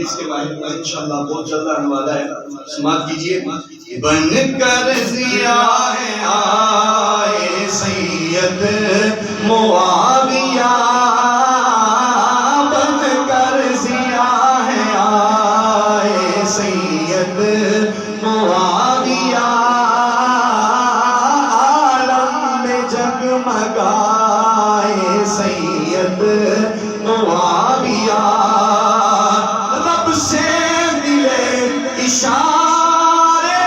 اس کے بعد انشاءاللہ بہت جلد آنے والا ہے، سماعت کیجئے۔ بن کر ضیاء آئے سید معاویہ، بن کر ضیاء آئے سید معاویہ، عالم میں جگمگائے سید معاویہ، رب سے ملے اشارے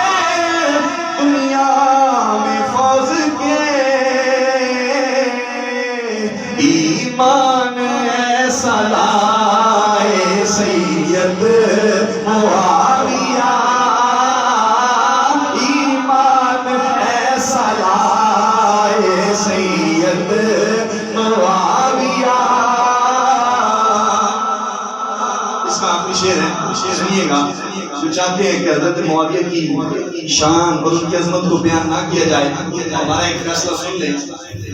دنیا میں فوز کے، ایمان ایسا لائے سید معاویہ، ایمان ایسا لائے سید معاویہ۔ اس کا آخری شعر ہے، سنیے گا۔ جو چاہتے ہیں کہ حضرت معاویہ کی شان اور ان کی عظمت کو بیان نہ کیا جائے، ہمارا ایک فیصلہ سن لیں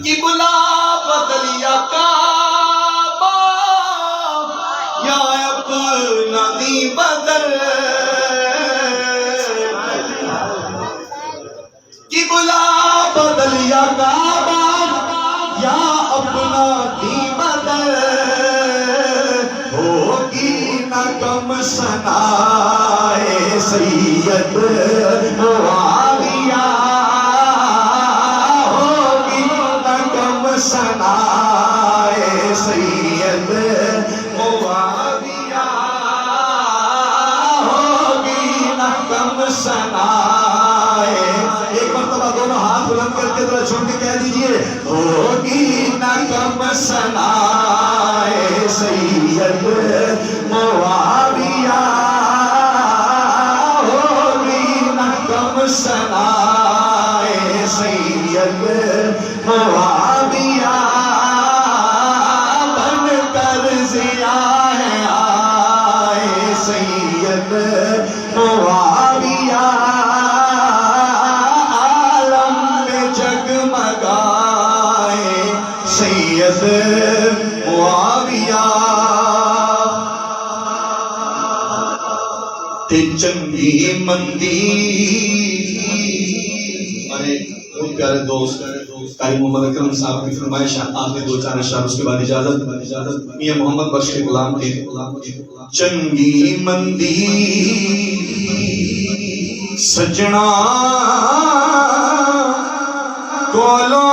کہ بلا بدل یا کعبہ یا اپنا دی بدل، کہ بلا بدل یا کعبہ یا اپنا دی بدل، ہوگی نہ کم ثنائے سید معاویہ، ہوگی نہ کم ثنائے سید معاویہ، ہوگی نہ کم ثنائے، ایک مرتبہ دونوں ہاتھ بلند کر کے ذرا چھوڑ کے کہہ دیجئے، ہوگی نہ کم ثنائے سید معاویہ، ہوگی نہ کم ثنائے سید معاویہ، بن کر ضیاء آئے سید معاویہ، عالم میں جگمگائے سید معاویہ، تے چنگی مندی۔ ہمارے بہت پیارے دوست قاری محمد اکرم صاحب کی فرمائش ہے، آخری دو چار اشعار، اس کے بعد اجازت۔ میاں محمد بخش کے غلام تھے۔ چنگی مندی سجنا کولو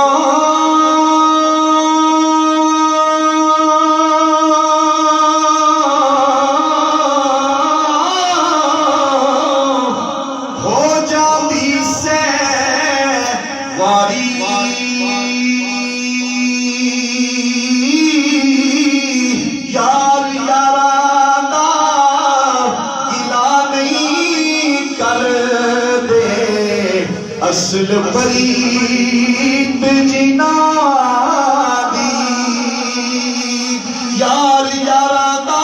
یار یارانہ گلا نہیں کر دے، اصل پریت جنا دی، یار یارانہ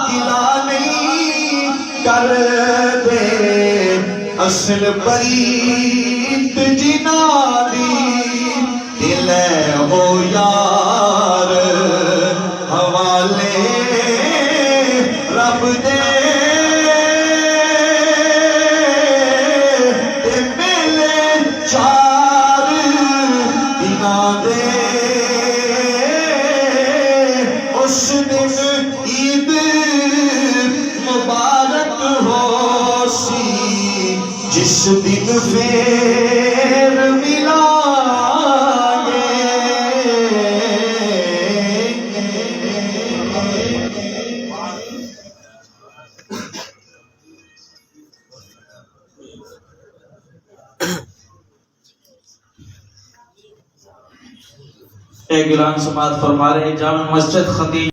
گلا نہیں کر دے، اصل پریت جنا دی، دل ہو یار حوالے رب دے، ملے چار دناں دے، اس دن عید مبارک ہو سی، جس دن پھر ملا اعلان سماعت فرما رہے ہیں جامع مسجد خطیب